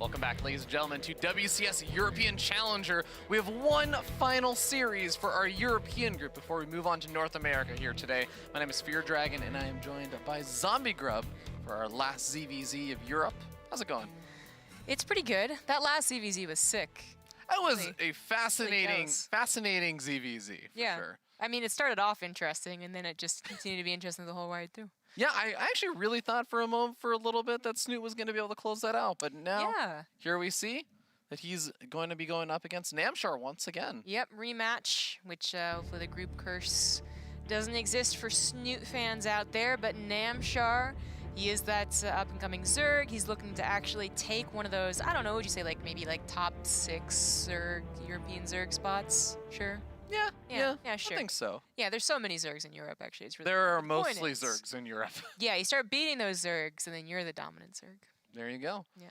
Welcome back, ladies and gentlemen, to WCS European Challenger. We have one final series for our European group before we move on to North America here today. My name is Fear Dragon, and I am joined by Zombie Grub for our last ZvZ of Europe. How's it going? It's pretty good. That last ZvZ was sick. That was a fascinating ZvZ, for sure. I mean, it started off interesting, and then it just continued to be interesting the whole ride through. Yeah, I actually really thought for a moment, for a little bit, that Snute was going to be able to close that out. But now, here we see that he's going to be going up against Namshar once again. Yep, rematch, which hopefully the group curse doesn't exist for Snute fans out there. But Namshar, he is that up-and-coming Zerg. He's looking to actually take one of those, I don't know, would you say like maybe like top 6 Zerg, European Zerg spots? Sure. Yeah, sure. I think so. Yeah, there's so many Zergs in Europe, actually. It's really there are mostly Zergs in Europe. Yeah, you start beating those Zergs, and then you're the dominant Zerg. There you go. Yeah.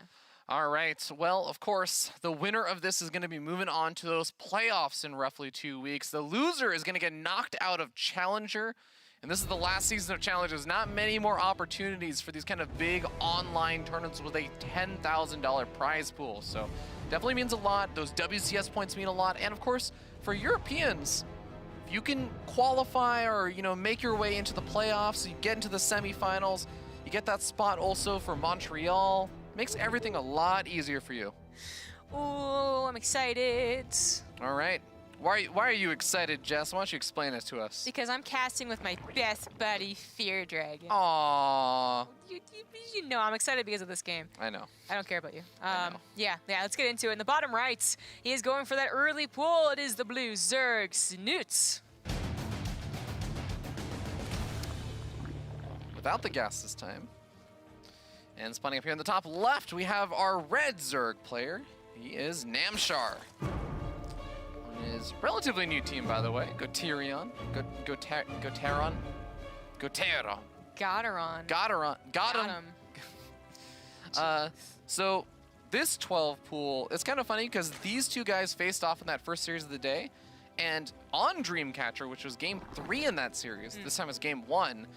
All right. Well, of course, the winner of this is going to be moving on to those playoffs in roughly 2 weeks. The loser is going to get knocked out of Challenger. And this is the last season of Challenger. There's not many more opportunities for these kind of big online tournaments with a $10,000 prize pool. So definitely means a lot. Those WCS points mean a lot. And of course, for Europeans, if you can qualify or, you know, make your way into the playoffs, you get into the semifinals, you get that spot also for Montreal, makes everything a lot easier for you. Ooh, I'm excited. All right. Why are you excited, Jess? Why don't you explain it to us? Because I'm casting with my best buddy, Fear Dragon. Aww. You know I'm excited because of this game. I know. I don't care about you. Yeah, let's get into it. In the bottom right, he is going for that early pull. It is the blue Zerg Snute. Without the gas this time. And spawning up here in the top left, we have our red Zerg player. He is Namshar. His relatively new team, by the way. Goterion. Goteron. Got him. So this 12 pool, it's kind of funny because these two guys faced off in that first series of the day. And on Dreamcatcher, which was game 3 in that series, this time it's game 1,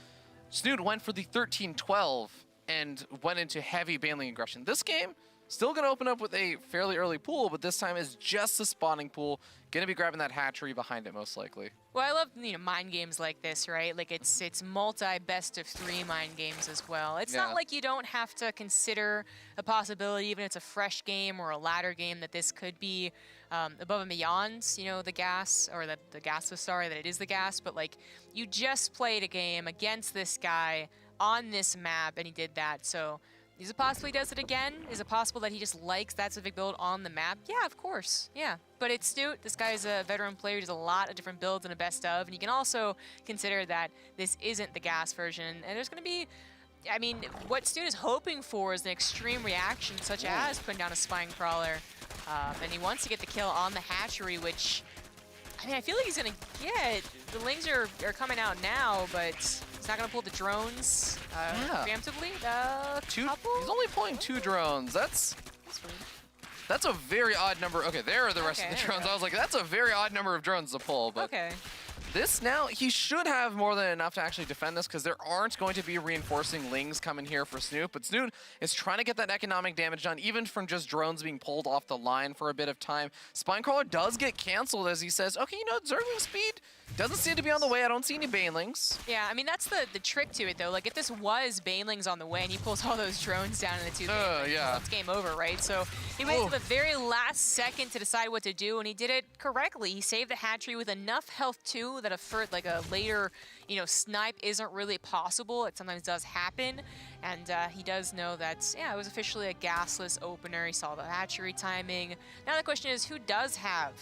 Snute went for the 13-12 and went into heavy baneling aggression. This game, still going to open up with a fairly early pool, but this time is just the spawning pool. Going to be grabbing that hatchery behind it, most likely. Well, I love, mind games like this, right? Like, it's multi-best-of-3 mind games as well. It's not like you don't have to consider a possibility, even if it's a fresh game or a ladder game, that this could be above and beyond, the gas, or that the gas was sorry, that it is the gas, but, like, you just played a game against this guy on this map, and he did that, so... Is it possible he does it again? Is it possible that he just likes that specific build on the map? Yeah, of course. Yeah. But it's Snute. This guy's a veteran player. He does a lot of different builds and a best of. And you can also consider that this isn't the gas version. And there's going to be... what Snute is hoping for is an extreme reaction, such as putting down a spine crawler. And he wants to get the kill on the hatchery, which... I feel like he's going to get... The lings are coming out now, but... He's not going to pull the drones preemptively. He's only pulling 2 drones. That's a very odd number. Okay, there are the rest of the drones. I was like, that's a very odd number of drones to pull. But this now, he should have more than enough to actually defend this because there aren't going to be reinforcing lings coming here for Snute. But Snute is trying to get that economic damage done, even from just drones being pulled off the line for a bit of time. Spinecrawler does get canceled as he says, okay, Zergling speed doesn't seem to be on the way. I don't see any banelings. Yeah, that's the trick to it, though. Like, if this was banelings on the way and he pulls all those drones down in the 2 banelings, well, it's game over, right? So he waited to the very last second to decide what to do, and he did it correctly. He saved the hatchery with enough health, too, that a later, snipe isn't really possible. It sometimes does happen, and he does know that, it was officially a gasless opener. He saw the hatchery timing. Now the question is, who does have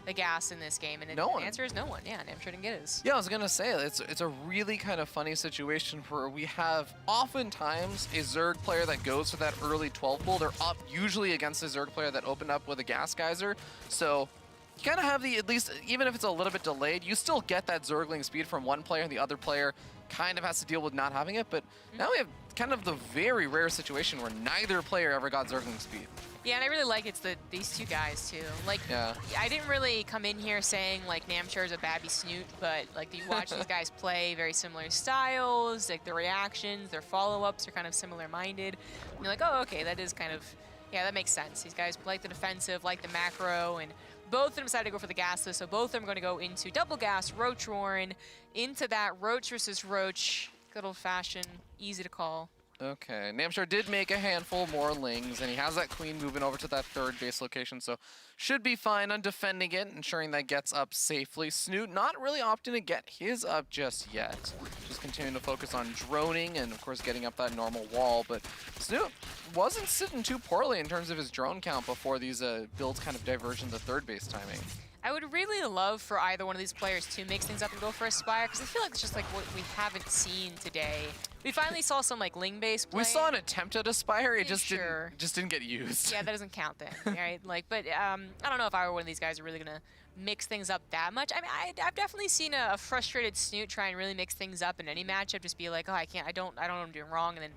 the gas in this game? And the answer is no one. Yeah, Namshar didn't get his. Yeah, I was going to say, it's a really kind of funny situation where we have oftentimes a Zerg player that goes for that early 12 pull. They're up usually against a Zerg player that opened up with a gas geyser. So you kind of have at least, even if it's a little bit delayed, you still get that Zergling speed from one player, and the other player kind of has to deal with not having it. But now we have kind of the very rare situation where neither player ever got Zergling speed. Yeah, and I really like these 2 guys, too. Like, I didn't really come in here saying, like, Namshar's a babby Snute, but, like, you watch these guys play very similar styles, like, their reactions, their follow-ups are kind of similar-minded. And you're like, oh, okay, that is kind of Yeah, that makes sense. These guys like the defensive, like the macro, and both of them decided to go for the gasless, so both of them are going to go into double gas, Roach Warren, into that Roach versus Roach. Good old-fashioned, easy to call. Okay, Namshar did make a handful more lings, and he has that queen moving over to that third base location, so should be fine on defending it, ensuring that gets up safely. Snute not really opting to get his up just yet. Just continuing to focus on droning and, of course, getting up that normal wall, but Snute wasn't sitting too poorly in terms of his drone count before these builds kind of diverged into third base timing. I would really love for either one of these players to mix things up and go for a Spire, because I feel like it's just like what we haven't seen today. We finally saw some like Ling-based play. We saw an attempt at Aspire, it just Sure. didn't get used. Yeah, that doesn't count then, right? Like, but I don't know if I were one of these guys who are really gonna mix things up that much. I mean, I've definitely seen a frustrated Snute try and really mix things up in any matchup. Just be like, oh, I don't know what I'm doing wrong, and then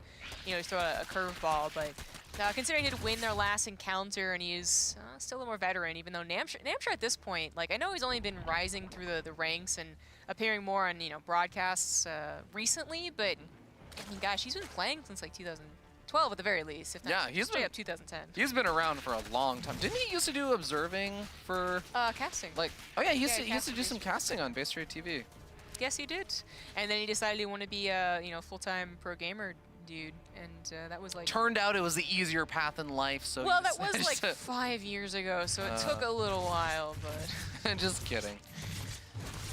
just throw a curveball. But considering he did win their last encounter, and he's still a little more veteran, even though Namshar at this point, like I know he's only been rising through the ranks and appearing more on broadcasts recently, but I mean, gosh, he's been playing since like 2012 at the very least, if not straight up 2010. He's been around for a long time. Didn't he used to do observing for casting? Like, oh yeah, he used to do some casting on Base Trade TV. Yes, he did. And then he decided he wanted to be a full-time pro gamer dude, and that was like turned out it was the easier path in life. So well, that was like 5 years ago, so it took a little while, but just kidding.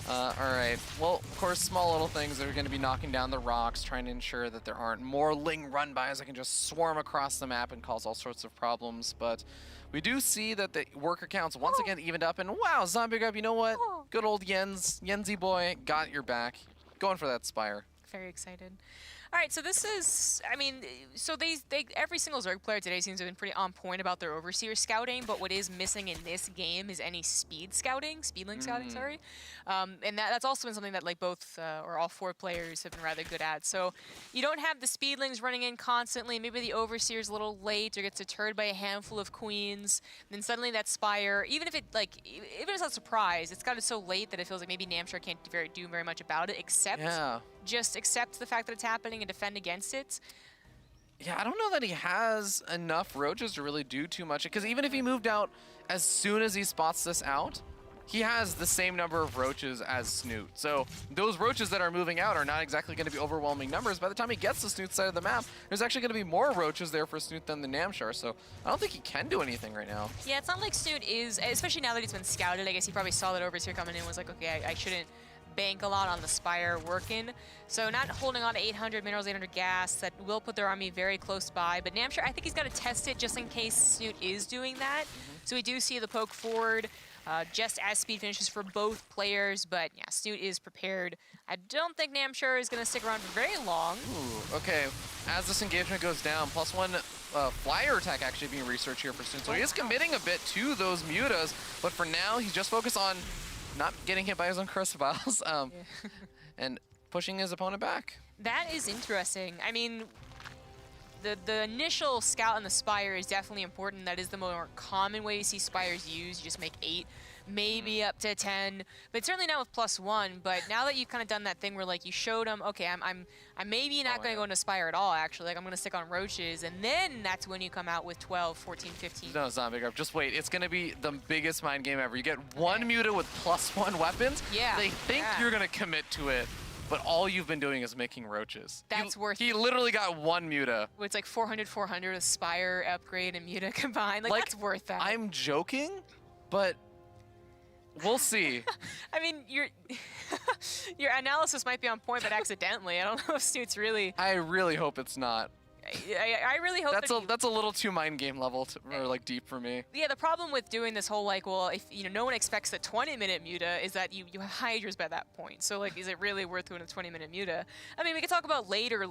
All right. Well, of course, small little things that are going to be knocking down the rocks, trying to ensure that there aren't more Ling run-bys that can just swarm across the map and cause all sorts of problems. But we do see that the worker counts once again evened up, and wow, Zombie Grub, you know what? Good old Yenzi boy got your back. Going for that Spire. Very excited. All right, so this is, I mean, so they every single Zerg player today seems to have been pretty on point about their Overseer scouting, but what is missing in this game is any speedling scouting, sorry. And that's also been something that like both or all 4 players have been rather good at. So you don't have the speedlings running in constantly. Maybe the Overseer's a little late or gets deterred by a handful of queens. Then suddenly that Spire, even if it's not a surprise, it's gotten so late that it feels like maybe Namshar can't do very much about it, except just accept the fact that it's happening and defend against it. Yeah, I don't know that he has enough roaches to really do too much, because even if he moved out as soon as he spots this out, he has the same number of roaches as Snute. So those roaches that are moving out are not exactly going to be overwhelming numbers. By the time he gets to Snute's side of the map, there's actually going to be more roaches there for Snute than the Namshar. So I don't think he can do anything right now. Yeah, it's not like Snute is, especially now that he's been scouted, I guess he probably saw that Overseer coming in and was like, okay, I shouldn't bank a lot on the Spire working. So not holding on to 800 minerals, 800 gas, that will put their army very close by. But Namshar, I think he's got to test it just in case Snute is doing that. So we do see the poke forward just as speed finishes for both players. But yeah, Snute is prepared. I don't think Namshar is going to stick around for very long. Ooh, okay. As this engagement goes down, +1 flyer attack actually being researched here for Snute. So he is committing a bit to those mutas. But for now, he's just focused on not getting hit by his own crucibles and pushing his opponent back. That is interesting. I mean, the initial scout and the Spire is definitely important. That is the more common way to see Spires used. You just make 8, maybe up to 10, but certainly not with +1. But now that you've kind of done that thing where like you showed them, okay, I'm maybe not going to go into Spire at all, actually. Like I'm going to stick on roaches, and then that's when you come out with 12, 14, 15. No, Zombie Grub, just wait. It's going to be the biggest mind game ever. You get one muta with +1 weapons. Yeah. They think you're going to commit to it, but all you've been doing is making roaches. That's worth it. He literally got 1 muta. It's like 400, 400, a Spire upgrade and muta combined. Like that's worth that. I'm joking, but we'll see. I mean, your analysis might be on point, but accidentally. I don't know if Snute's really. I really hope it's not. I really hope that's a little too mind game level or like deep for me. Yeah, the problem with doing this whole like, well, if no one expects the 20-minute muta is that you have Hydras by that point. So like, is it really worth doing a 20-minute muta? I mean, we could talk about later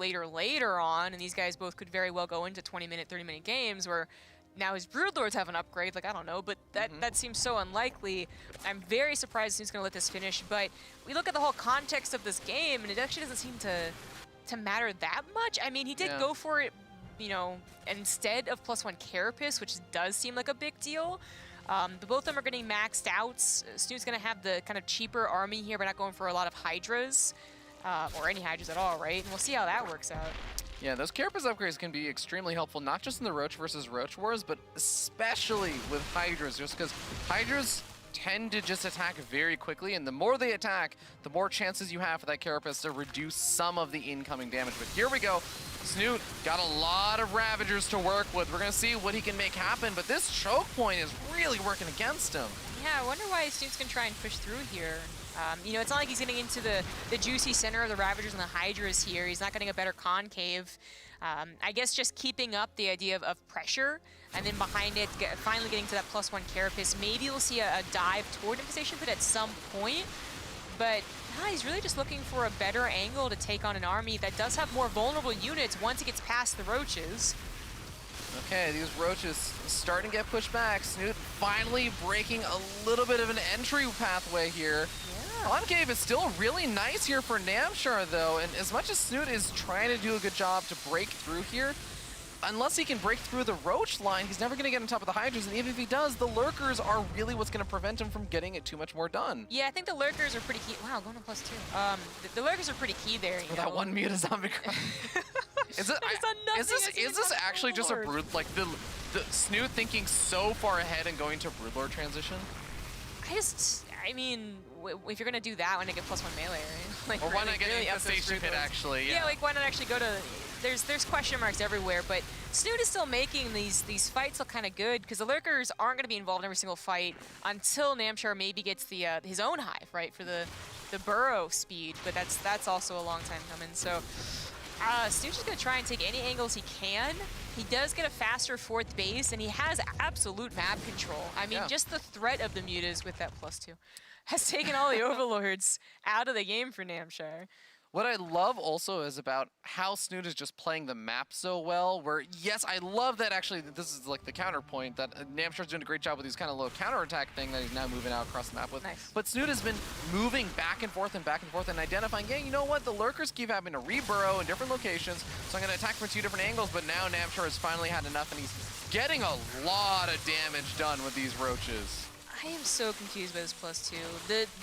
on, and these guys both could very well go into 20-minute, 30-minute games where now his Broodlords have an upgrade, like I don't know, but that seems so unlikely. I'm very surprised he's going to let this finish, but we look at the whole context of this game, and it actually doesn't seem to matter that much. I mean, he did go for it, instead of +1 Carapace, which does seem like a big deal. But both of them are getting maxed out. Snute's going to have the kind of cheaper army here, but not going for a lot of Hydras, or any Hydras at all, right? And we'll see how that works out. Yeah, those Carapace upgrades can be extremely helpful, not just in the Roach versus Roach wars, but especially with Hydras, just because Hydras tend to just attack very quickly, and the more they attack, the more chances you have for that Carapace to reduce some of the incoming damage. But here we go. Snute got a lot of Ravagers to work with. We're going to see what he can make happen, but this choke point is really working against him. Yeah, I wonder why Snute's going to try and push through here. You know, it's not like he's getting into the juicy center of the Ravagers and the Hydras here. He's not getting a better concave. I guess just keeping up the idea of pressure, and then behind it, finally getting to that +1 Carapace. Maybe we'll see a dive toward Infestation Pit at some point, but he's really just looking for a better angle to take on an army that does have more vulnerable units once it gets past the Roaches. Okay, these Roaches starting to get pushed back. Snute finally breaking a little bit of an entry pathway here. Concave is still really nice here for Namshar, though, and as much as Snute is trying to do a good job to break through here, unless he can break through the Roach line, he's never going to get on top of the Hydras, and even if he does, the Lurkers are really what's going to prevent him from getting it too much more done. Yeah, I think the Lurkers are pretty key. Wow, going to +2. The Lurkers are pretty key there, you know? That one muta zombie. Is this actually just a Brood, like the Snute thinking so far ahead and going to Broodlord transition? I mean, if you're gonna do that, why not get +1 melee, right? Like, or why not get Infestation Pit, actually? Yeah, like why not actually go to? There's question marks everywhere, but Snute is still making these fights look kind of good because the Lurkers aren't gonna be involved in every single fight until Namshar maybe gets the his own hive, right, for the burrow speed. But that's also a long time coming. So Snute's just gonna try and take any angles he can. He does get a faster 4th base, and he has absolute map control. I mean, just the threat of the mutas with that +2 has taken all the Overlords out of the game for Namshar. What I love also is about how Snute is just playing the map so well, where, yes, I love that actually, this is like the counterpoint, that Namshar's doing a great job with these kind of little counterattack thing that he's now moving out across the map with. Nice. But Snute has been moving back and forth and identifying, yeah, you know what, the Lurkers keep having to reburrow in different locations, so I'm going to attack from 2 different angles, but now Namshar has finally had enough, and he's getting a lot of damage done with these Roaches. I am so confused by this +2.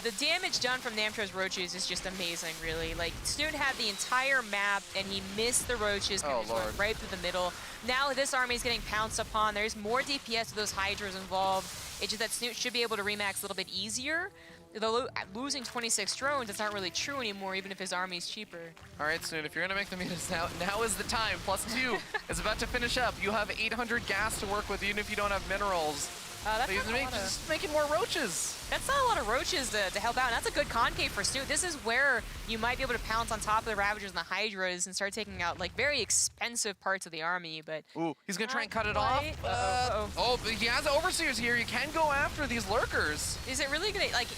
The damage done from Namshar's Roaches is just amazing, really. Like, Snute had the entire map, and he missed the Roaches, going right through the middle. Now this army is getting pounced upon. There's more DPS with those Hydras involved. It's just that Snute should be able to remax a little bit easier. Though losing 26 drones, it's not really true anymore, even if his army is cheaper. All right, Snute, if you're going to make the mutas now is the time. +2 is about to finish up. You have 800 gas to work with, even if you don't have minerals. That's just making more Roaches. That's not a lot of Roaches to help out. And that's a good concave for Snute. This is where you might be able to pounce on top of the Ravagers and the Hydras and start taking out like very expensive parts of the army. But ooh, he's gonna try and cut it off. Oh, but he has Overseers here. You can go after these Lurkers. Is it really gonna like?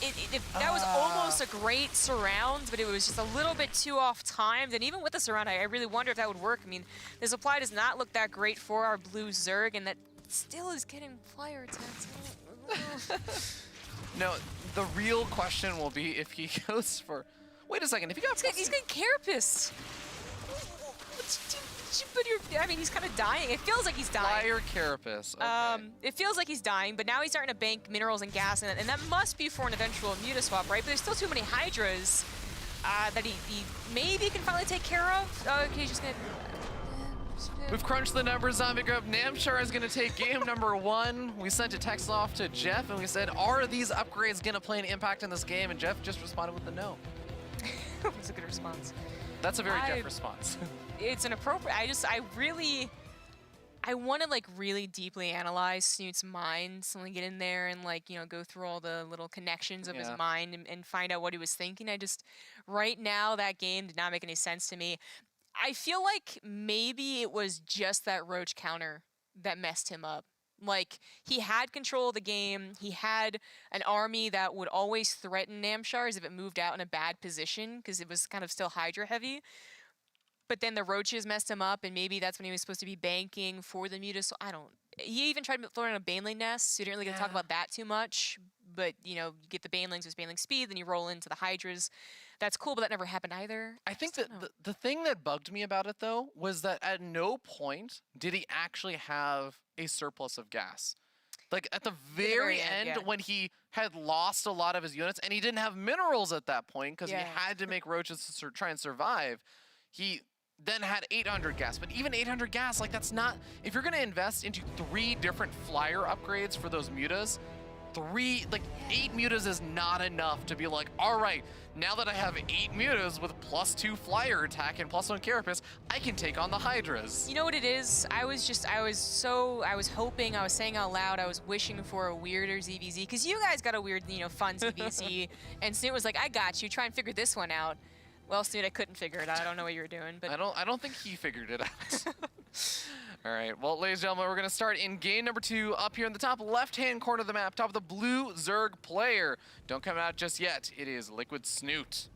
That was almost a great surround, but it was just a little bit too off timed. And even with the surround, I really wonder if that would work. I mean, the supply does not look that great for our blue Zerg, and that still is getting flyer attacks. No, the real question will be if he goes for. Wait a second, if he got. He's getting Carapace. I mean, he's kind of dying. It feels like he's dying. Flyer Carapace. Okay. It feels like he's dying, but now he's starting to bank minerals and gas, and that must be for an eventual muta swap, right? But there's still too many Hydras that he maybe can finally take care of. Okay, he's just gonna. We've crunched the numbers, Zombie Group. Namshar is going to take game number 1. We sent a text off to Jeff, and we said, are these upgrades going to play an impact in this game? And Jeff just responded with a no. That's a good response. That's a very Jeff response. It's an appropriate. I want to like really deeply analyze Snute's mind, so get in there and like, you know, go through all the little connections of his mind and find out what he was thinking. Right now, that game did not make any sense to me. I feel like maybe it was just that Roach counter that messed him up. Like, he had control of the game. He had an army that would always threaten Namshar if it moved out in a bad position, because it was kind of still Hydra heavy. But then the Roaches messed him up, and maybe that's when he was supposed to be banking for the mutas. So I don't. He even tried throwing a Baneling nest, so you didn't really get to talk about that too much. But, you know, you get the Banelings with Baneling speed, then you roll into the Hydras. That's cool, but that never happened either. I think that the thing that bugged me about it, though, was that at no point did he actually have a surplus of gas. Like, at the very end, when he had lost a lot of his units, and he didn't have minerals at that point, because he had to make Roaches to try and survive, he then had 800 gas. But even 800 gas, like that's not, if you're gonna invest into 3 different flyer upgrades for those mutas, 8 mutas is not enough to be like, all right, now that I have 8 mutas with +2 flyer attack and +1 carapace, I can take on the Hydras. You know what it is? I was hoping, I was saying out loud, I was wishing for a weirder ZvZ, because you guys got a weird, fun ZvZ, and Snute was like, I got you, try and figure this one out. Well, Snute, I couldn't figure it out. I don't know what you were doing, but I don't think he figured it out. All right, well, ladies and gentlemen, we're gonna start in game number 2 up here in the top left-hand corner of the map, top of the blue Zerg player. Don't come out just yet. It is Liquid Snute.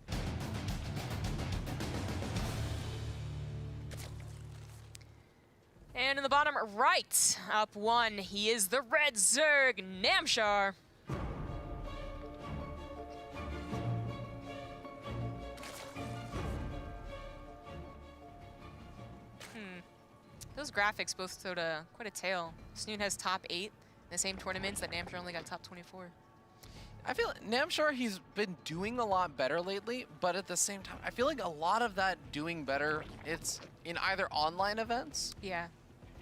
And in the bottom right, up 1, he is the red Zerg, Namshar. Those graphics both showed quite a tale. Snute has top 8 in the same tournaments that Namshar only got top 24. I feel like Namshar, he's been doing a lot better lately, but at the same time, I feel like a lot of that doing better, it's in either online events, yeah,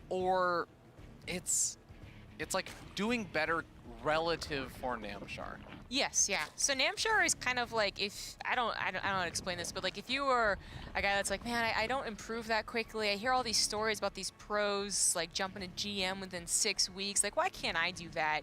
or it's like doing better relative for Namshar. Yes, yeah. So Namshar is kind of like, if I don't know how to explain this, but like if you were a guy that's like, man, I don't improve that quickly. I hear all these stories about these pros like jumping to GM within 6 weeks. Like, why can't I do that?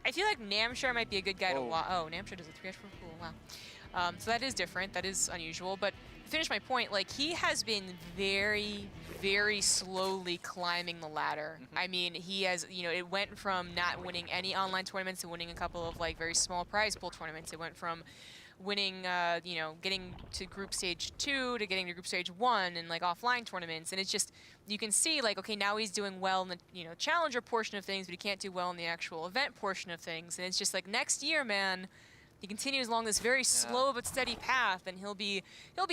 I feel like Namshar might be a good guy to watch. Oh, Namshar does a 3H for pool. Wow. So that is different. That is unusual. But to finish my point, like he has been very, very slowly climbing the ladder. I mean, he has, it went from not winning any online tournaments to winning a couple of like very small prize pool tournaments. It went from winning, getting to group stage 2 to getting to group stage 1 and like offline tournaments. And it's just, you can see like, okay, now he's doing well in the, challenger portion of things, but he can't do well in the actual event portion of things. And it's just like next year, man, he continues along this very slow but steady path, and he'll be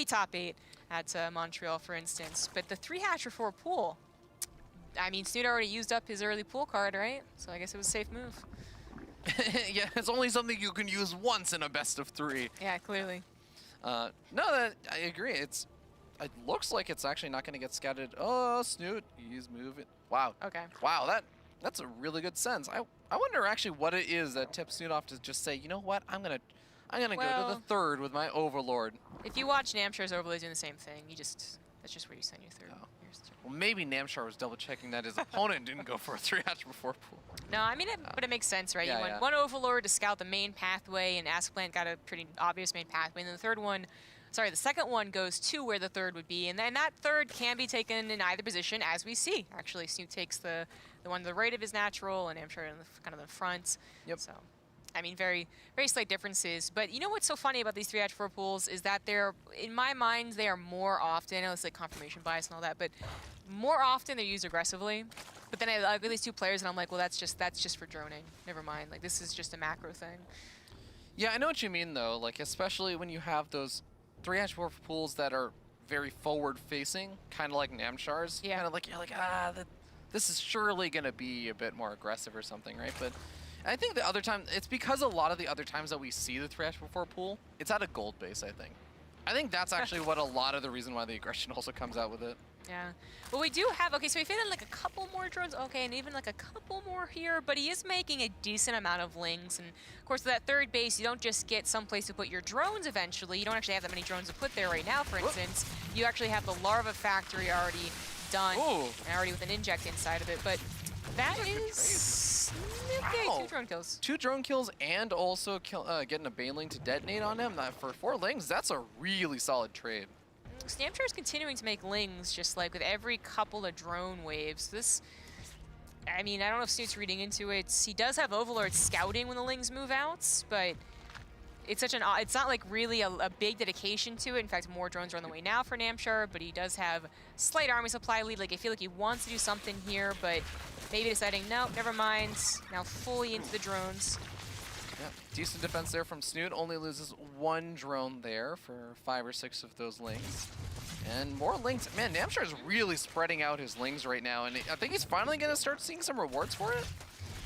top 8 at Montreal, for instance. But the 3-hatch or 4 pool, I mean, Snute already used up his early pool card, right? So I guess it was a safe move. Yeah, it's only something you can use once in a best of 3. Yeah, clearly. No, I agree. It looks like it's actually not going to get scouted. Oh, Snute, he's moving. Wow. Okay. Wow, that's a really good sense. I wonder actually what it is that tips Snute off to just say, you know what, I'm gonna go to the 3rd with my Overlord. If you watch Namshar's Overlord doing the same thing, that's just where you send your 3rd. Oh. Well, maybe Namshar was double checking that his opponent didn't go for a 3-hatch before pool. No, I mean, but it makes sense, right? Yeah, you went 1 Overlord to scout the main pathway, and Asplant got a pretty obvious main pathway, and then the second one goes to where the 3rd would be, and then that 3rd can be taken in either position, as we see. Actually, Snute takes the one to the right of his natural, and Namshar in kind of the front. Yep. So, I mean, very, very slight differences. But you know what's so funny about these 3-hatch 4 pools is that in my mind, they are more often, I know it's like confirmation bias and all that, but more often they're used aggressively. But then I look at these 2 players and I'm like, well, that's just for droning. Never mind. Like, this is just a macro thing. Yeah, I know what you mean, though. Like, especially when you have those 3-hatch 4 pools that are very forward-facing, kind of like Namshar's. Yeah. Kind of like, you're like, this is surely going to be a bit more aggressive or something, right? But I think the other time, it's because a lot of the other times that we see the 3-hatch 4 pool, it's at a gold base, I think. I think that's actually what a lot of the reason why the aggression also comes out with it. Yeah. Well, we do have, okay, so we faded like a couple more drones, okay, and even like a couple more here, but he is making a decent amount of lings. And of course, that 3rd base, you don't just get someplace to put your drones eventually. You don't actually have that many drones to put there right now, for instance. You actually have the larva factory already done, and already with an inject inside of it. But that is, okay, Wow. 2 drone kills. 2 drone kills and also getting a Baneling to detonate on him. For 4 lings, that's a really solid trade. Namshar is continuing to make lings just like with every couple of drone waves. This, I mean, I don't know if Snute's reading into it. He does have Overlord scouting when the lings move out, but it's it's not like really a big dedication to it. In fact, more drones are on the way now for Namshar, but he does have slight army supply lead. Like, I feel like he wants to do something here, but maybe deciding, no, never mind. Now fully into the drones. Yeah, decent defense there from Snute. Only loses 1 drone there for 5 or 6 of those lings. And more lings. Man, Namshar is really spreading out his lings right now, and I think he's finally going to start seeing some rewards for it.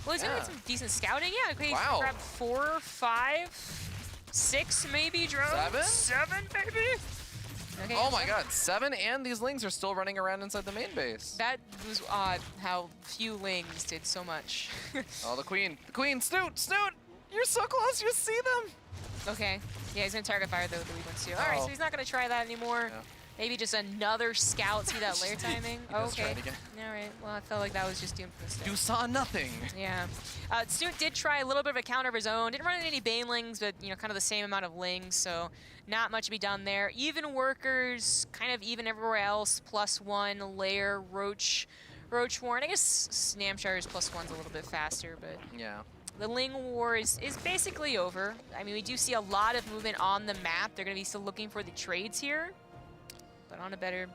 Well, he's doing some decent scouting. Yeah, okay, Wow. he's grabbed 4, 5, 6 maybe drones. 7? 7 maybe. Okay, Oh my god, 7 and these Lings are still running around inside the main base. That was odd how few Lings did so much. Oh, the Queen, Snute, you're so close, you see them. Okay, yeah, he's gonna target fire though, the weak ones too. All right, so he's not gonna try that anymore. Yeah. Maybe just another scout, see that lair timing? He does try Okay, it again. all right, well, I felt like that was just doomed for mistake. You saw nothing. Yeah. Snute did try a little bit of a counter of his own. Didn't run into any Banelings, but, you know, kind of the same amount of Lings, so not much to be done there. Even workers, kind of even everywhere else. +1, Lair, Roach Warren. I guess Namshar's +1's a little bit faster, but Yeah. the Ling War is basically over. I mean, we do see a lot of movement on the map. They're going to be still looking for the trades here, but on to better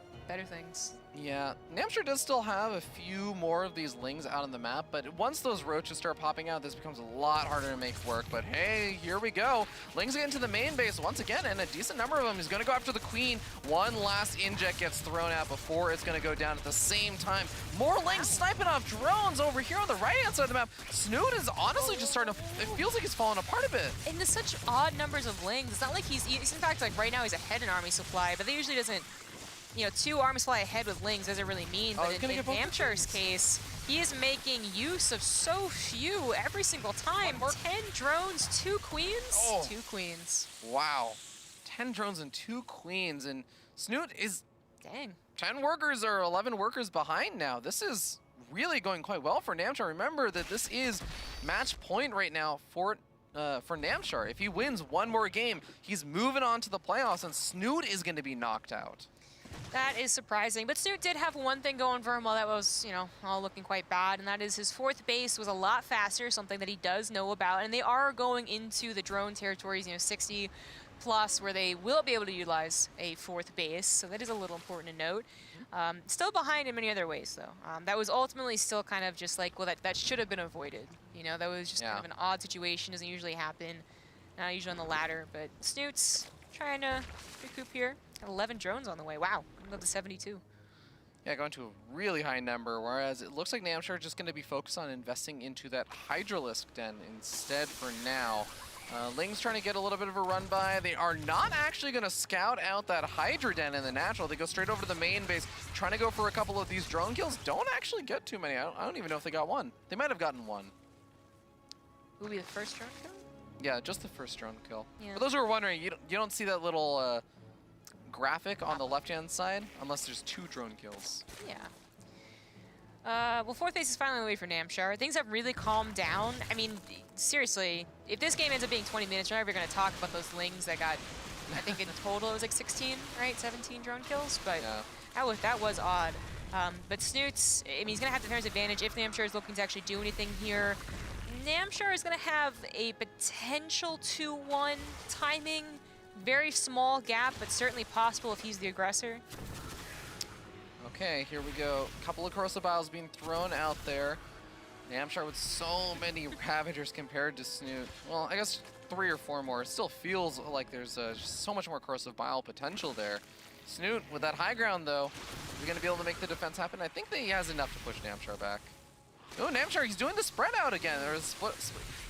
things. Yeah, Namshar does still have a few more of these Lings out on the map, but once those roaches start popping out, this becomes a lot harder to make work. But hey, here we go. Lings get into the main base once again, and a decent number of them is going to go after the Queen. One last inject gets thrown out before it's going to go down at the same time. More Lings sniping off drones over here on the right-hand side of the map. Snute is honestly just starting to, it feels like he's falling apart a bit. And there's such odd numbers of Lings. It's not like he's in fact, like right now he's ahead in army supply, but that usually doesn't, you know, 2 army supply ahead with Lings doesn't really mean, but in Namshar's case, he is making use of so few every single time. 10 drones, 2 queens? 2 queens. Wow. 10 drones and 2 queens, and Snute is... Dang. 10 workers or 11 workers behind now. This is really going quite well for Namshar. Remember that this is match point right now for Namshar. If he wins one more game, he's moving on to the playoffs, and Snute is going to be knocked out. That is surprising, but Snute did have one thing going for him while that was, you know, all looking quite bad, and that is his 4th base was a lot faster, something that he does know about, and they are going into the drone territories, you know, 60 plus, where they will be able to utilize a 4th base, so that is a little important to note. Still behind in many other ways, though. That was ultimately still kind of just like, well, that should have been avoided. You know, that was just kind of an odd situation, doesn't usually happen, not usually on the ladder, but Snute's trying to recoup here. 11 drones on the way. Wow, I'm up to 72. Yeah, going to a really high number, whereas it looks like Namshar is just going to be focused on investing into that Hydralisk den instead for now. Ling's trying to get a little bit of a run by. They are not actually going to scout out that Hydra den in the natural. They go straight over to the main base, trying to go for a couple of these drone kills. Don't actually get too many. I don't even know if they got one. They might have gotten one. Who will be the first drone kill? Yeah, just the first drone kill. Yeah. For those who are wondering, you don't see that little graphic on the left-hand side unless there's 2 drone kills. Yeah. Well, 4th base is finally away for Namshar. Things have really calmed down. I mean, seriously, if this game ends up being 20 minutes, we're never going to talk about those Lings that got, I think in total it was like 16, right? 17 drone kills, but yeah. that was odd. But Snute's, I mean, he's going to have to turn his advantage if Namshar is looking to actually do anything here. Namshar is going to have a potential 2-1 timing. Very small gap, but certainly possible if he's the aggressor. Okay, here we go. Couple of corrosive biles being thrown out there. Namshar with so many Ravagers compared to Snute. Well, I guess 3 or 4 more. It still feels like there's just so much more corrosive bile potential there. Snute, with that high ground, though, is going to be able to make the defense happen. I think that he has enough to push Namshar back. Oh, Namshar, he's doing the spread out again. There's split.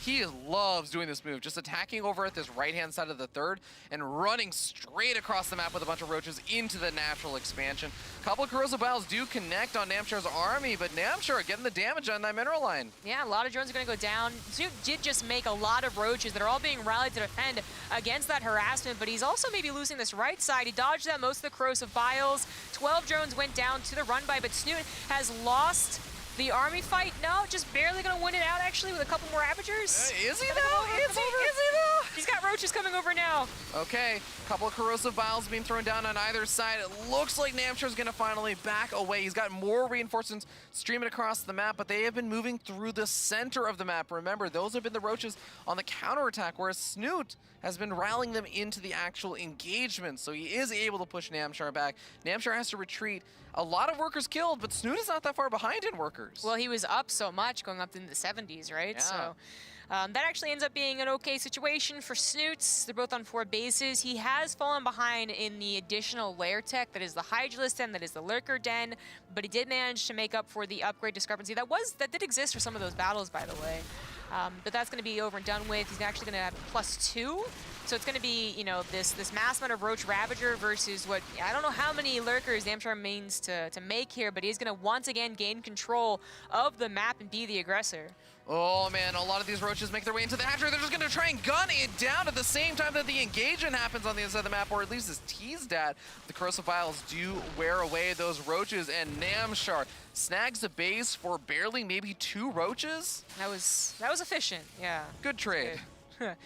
He loves doing this move, just attacking over at this right-hand side of the 3rd and running straight across the map with a bunch of roaches into the natural expansion. A couple of corrosive biles do connect on Namshar's army, but Namshar getting the damage on that mineral line. Yeah, a lot of drones are going to go down. Snute did just make a lot of roaches that are all being rallied to defend against that harassment, but he's also maybe losing this right side. He dodged that most of the corrosive biles. 12 drones went down to the run-by, but Snute has lost the army fight. No, just barely gonna win it out actually with a couple more Ravagers. Is he though? Is he though? He's got roaches coming over now. Okay, couple of corrosive biles being thrown down on either side. It looks like Namshar's gonna finally back away. He's got more reinforcements streaming across the map, but they have been moving through the center of the map. Remember, those have been the roaches on the counterattack, whereas Snute has been rallying them into the actual engagement, so he is able to push Namshar back. Namshar has to retreat. A lot of workers killed, but Snute is not that far behind in workers. Well, he was up so much, going up into the 70s, right? Yeah. So that actually ends up being an okay situation for Snutes. They're both on 4 bases. He has fallen behind in the additional lair tech, that is the Hydralisk den, that is the Lurker den, but he did manage to make up for the upgrade discrepancy. That did exist for some of those battles, by the way. But that's going to be over and done with. He's actually going to have +2 So it's going to be, you know, this mass amount of Roach Ravager versus what, I don't know how many Lurkers Namshar means to make here, but he's going to once again gain control of the map and be the aggressor. Oh man, a lot of these roaches make their way into the hatchery. They're just gonna try and gun it down at the same time that the engagement happens on the inside of the map, or at least is teased at. The corrosive vials do wear away those roaches, and Namshar snags the base for barely maybe 2 roaches. That was efficient, yeah. Good trade. Good.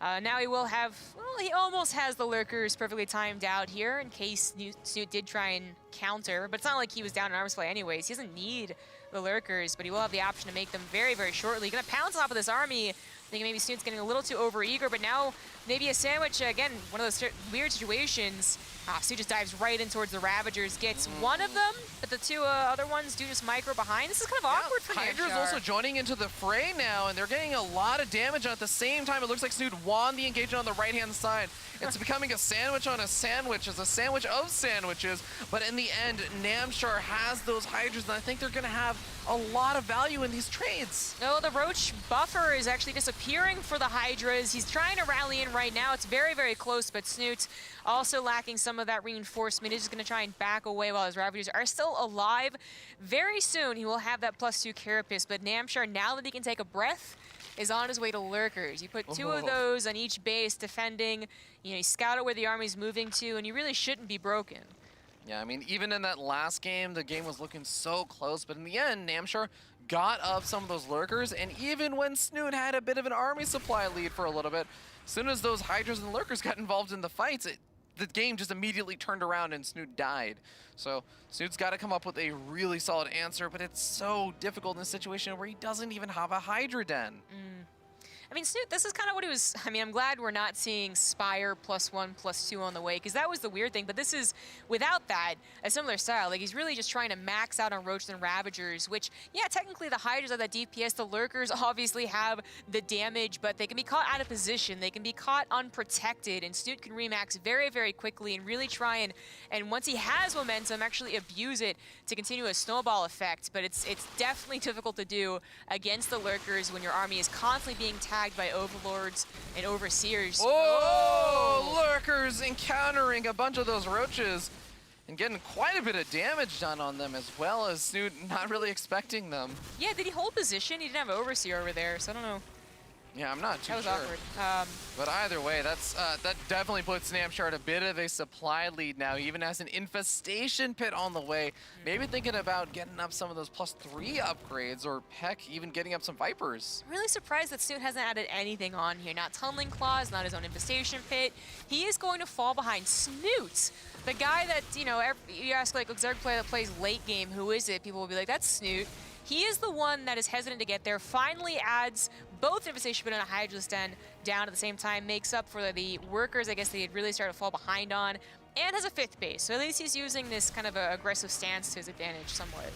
Now he will have, well, he almost has the Lurkers perfectly timed out here in case Snute did try and counter, but it's not like he was down in armor supply anyways. He doesn't need the Lurkers, but he will have the option to make them very, very shortly. Gonna pounce on top of this army. Thinking maybe Snute's getting a little too overeager, but now maybe a sandwich, again, one of those weird situations. Snute just dives right in towards the Ravagers, gets one of them, but the 2 other ones do just micro behind. This is kind of awkward for Hydra's Namshar. also joining into the fray now, and they're getting a lot of damage at the same time. It looks like Snute won the engagement on the right-hand side. It's becoming a sandwich on a sandwich. It's a sandwich of sandwiches, but in the end, Namshar has those Hydras, and I think they're going to have a lot of value in these trades. No, the Roach buffer is actually disappearing for the Hydras. He's trying to rally in right now. It's very, very close, but Snute also lacking some of that reinforcement. He's just going to try and back away while his Ravagers are still alive. Very soon, he will have that +2 Carapace, but Namshar, now that he can take a breath, is on his way to Lurkers. You put 2 of those on each base defending, you know, you scout out where the army's moving to, and you really shouldn't be broken. Yeah, I mean, even in that last game, the game was looking so close, but in the end, Namshar got up some of those Lurkers, and even when Snute had a bit of an army supply lead for a little bit, as soon as those Hydras and Lurkers got involved in the fights, the game just immediately turned around and Snute died. So Snute's got to come up with a really solid answer, but it's so difficult in a situation where he doesn't even have a Hydra den. I mean, Snute, this is kind of what he was, I mean, I'm glad we're not seeing Spire +1, +2 on the way, because that was the weird thing, but this is, without that, a similar style. Like, he's really just trying to max out on Roaches and Ravagers, which, yeah, technically the Hydras have that DPS, the Lurkers obviously have the damage, but they can be caught out of position, they can be caught unprotected, and Snute can remax very, very quickly and really try and once he has momentum, actually abuse it to continue a snowball effect, but it's definitely difficult to do against the Lurkers when your army is constantly being tagged by Overlords and Overseers. Oh, Lurkers encountering a bunch of those roaches and getting quite a bit of damage done on them, as well as Snute not really expecting them. Yeah, did he hold position? He didn't have an Overseer over there, so I don't know. Yeah, I'm not too sure. That was awkward. But either way, that definitely puts Namshar at a bit of a supply lead now, even as an infestation pit on the way. Maybe thinking about getting up some of those +3 upgrades, or heck, even getting up some Vipers. I'm really surprised that Snute hasn't added anything on here. Not Tunneling Claws, not his own infestation pit. He is going to fall behind Snute. The guy that, you know, you ask like a Zerg player that plays late game, who is it? People will be like, that's Snute. He is the one that is hesitant to get there, finally adds both Infestation Pit and a Hydra's Den down at the same time, makes up for the workers, I guess, they had really started to fall behind on, and has a 5th base. So at least he's using this kind of aggressive stance to his advantage somewhat.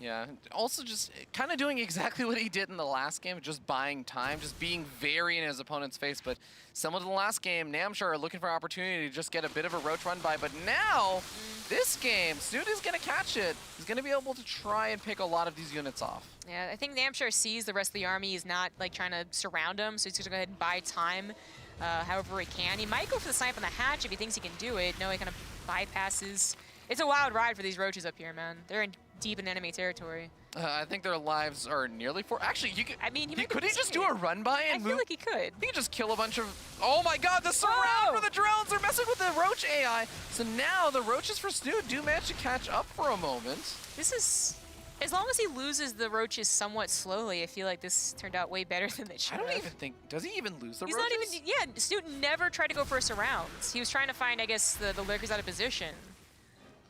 Yeah, also just kind of doing exactly what he did in the last game, just buying time, just being very in his opponent's face. But similar to the last game, Namshar are looking for opportunity to just get a bit of a roach run by. But now, this game, Snute is going to catch it. He's going to be able to try and pick a lot of these units off. Yeah, I think Namshar sees the rest of the army is not like trying to surround him, so he's going to go ahead and buy time however he can. He might go for the snipe on the hatch if he thinks he can do it. No, he kind of bypasses. It's a wild ride for these roaches up here, man. They're in deep in enemy territory. I think their lives are nearly 4. Actually, you could. I mean, could he just do a run by and move? I feel like he could. He could just kill a bunch of. Oh my God! The surround for the drones. They're messing with the roach AI. So now the roaches for Snute do manage to catch up for a moment. This is. As long as he loses the roaches somewhat slowly, I feel like this turned out way better than it should have. I don't even think. Does he even lose the He's roaches? not even. Yeah, Snute never tried to go for a surround. He was trying to find, I guess, the lurkers out of position.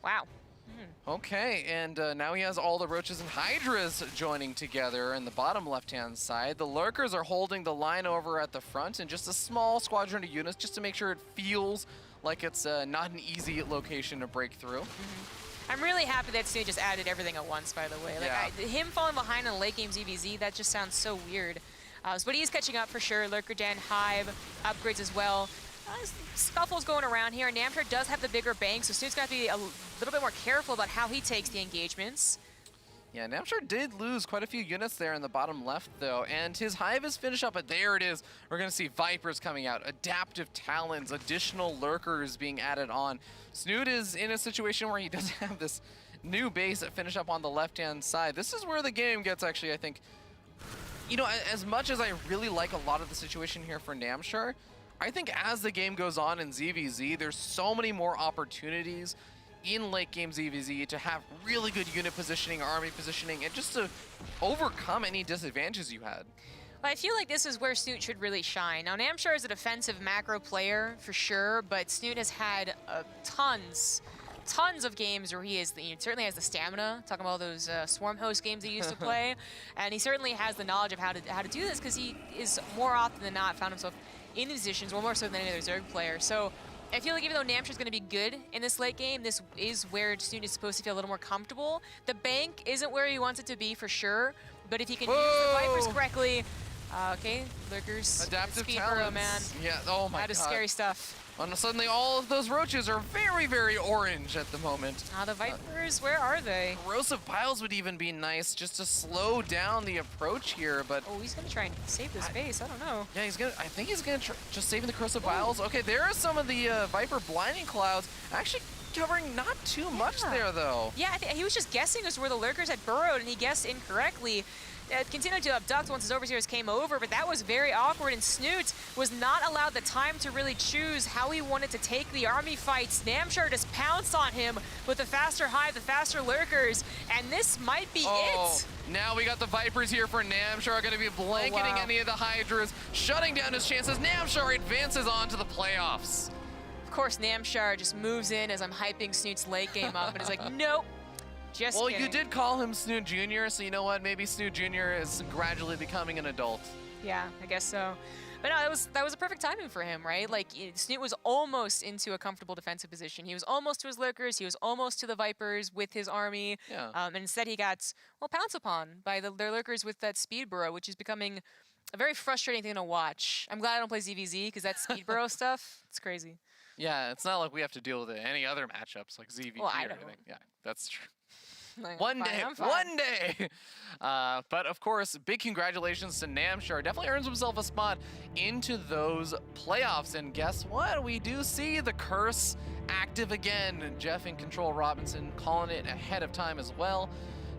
Wow. Okay, and now he has all the roaches and hydras joining together in the bottom left-hand side. The lurkers are holding the line over at the front, and just a small squadron of units just to make sure it feels like it's not an easy location to break through. I'm really happy that Snute just added everything at once, by the way. Like, him falling behind in the late game ZvZ, that just sounds so weird. But he's catching up for sure. Lurker Den, Hive, upgrades as well. Scuffle's going around here, and Namshar does have the bigger bank, so Snute's got to be a little bit more careful about how he takes the engagements. Yeah, Namshar did lose quite a few units there in the bottom left, though, and his Hive is finished up, but there it is. We're going to see Vipers coming out, Adaptive Talons, additional Lurkers being added on. Snute is in a situation where he does have this new base that finished up on the left-hand side. This is where the game gets actually, I think, you know, as much as I really like a lot of the situation here for Namshar, I think as the game goes on in ZvZ, there's so many more opportunities in late game ZvZ to have really good unit positioning, army positioning, and just to overcome any disadvantages you had. I feel like this is where Snute should really shine. Now, Namshar is a defensive macro player for sure, but Snute has had tons of games where he certainly has the stamina, talking about all those Swarm Host games he used to play, and he certainly has the knowledge of how to do this because he is more often than not found himself in the positions, more so than any other Zerg player. So I feel like even though Namshar's going to be good in this late game, this is where Snute is supposed to feel a little more comfortable. The bank isn't where he wants it to be for sure, but if he can use the Vipers correctly, okay, Lurkers, Adaptive speed Talons. burrow, man. Yeah, oh my god. That is scary stuff. And suddenly all of those roaches are very, very orange at the moment. The Vipers, where are they? Corrosive Piles would even be nice just to slow down the approach here, but... Oh, he's going to try and save this base. I don't know. Yeah, I think he's going to just saving the Corrosive Piles. Okay, there are some of the Viper Blinding Clouds actually covering not too much there, though. Yeah, he was just guessing as to where the Lurkers had burrowed, and he guessed incorrectly. Continued to abduct once his overseers came over, but that was very awkward, and Snute was not allowed the time to really choose how he wanted to take the army fights. Namshar just pounced on him with the faster Hive, the faster Lurkers, and this might be it. Now we got the Vipers here for Namshar, going to be blanketing any of the Hydras, shutting down his chances. Namshar advances on to the playoffs. Of course, Namshar just moves in as I'm hyping Snute's late game up, and is like, nope. Just kidding. You did call him Snute Jr., so you know what? Maybe Snute Jr. is gradually becoming an adult. Yeah, I guess so. But no, that was a perfect timing for him, right? Like, Snute was almost into a comfortable defensive position. He was almost to his Lurkers. He was almost to the Vipers with his army. Yeah. And instead he got, well, pounced upon by their Lurkers with that speed burrow, which is becoming a very frustrating thing to watch. I'm glad I don't play ZvZ, because that speed burrow stuff, it's crazy. Yeah, it's not like we have to deal with any other matchups like ZvZ or anything. Yeah, that's true. One day. But of course, big congratulations to Namshar. Definitely earns himself a spot into those playoffs. And guess what? We do see the curse active again. And Jeff in control, Robinson calling it ahead of time as well.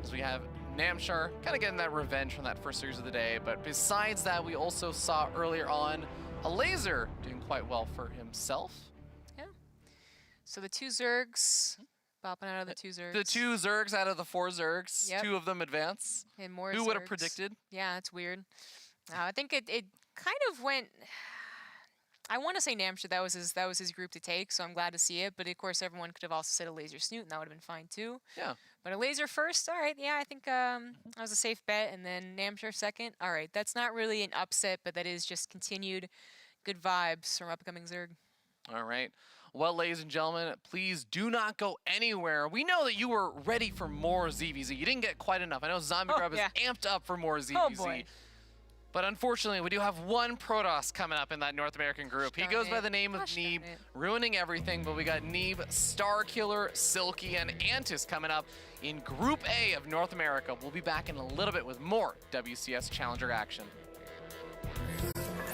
As we have Namshar kind of getting that revenge from that first series of the day. But besides that, we also saw earlier on a Laser doing quite well for himself. Yeah. So the two Zergs. Bopping out of the two Zergs. The two Zergs out of the four Zergs. Yep. Two of them advance. And more Who Zergs. would have predicted? Yeah, it's weird. I think it kind of went... I want to say Namshar, that was his group to take, so I'm glad to see it. But of course, everyone could have also said a Laser Snute, and that would have been fine too. Yeah. But a Laser first, all right. Yeah, I think that was a safe bet. And then Namshar second. All right, that's not really an upset, but that is just continued good vibes from upcoming Zerg. All right. Well, ladies and gentlemen, please do not go anywhere. We know that you were ready for more ZvZ. You didn't get quite enough. I know Zombie Grub is amped up for more ZvZ. Oh, boy. But unfortunately, we do have one Protoss coming up in that North American group. He goes by the name of Neeb, ruining everything. But we got Neeb, Starkiller, Silky, and Antis coming up in Group A of North America. We'll be back in a little bit with more WCS Challenger action.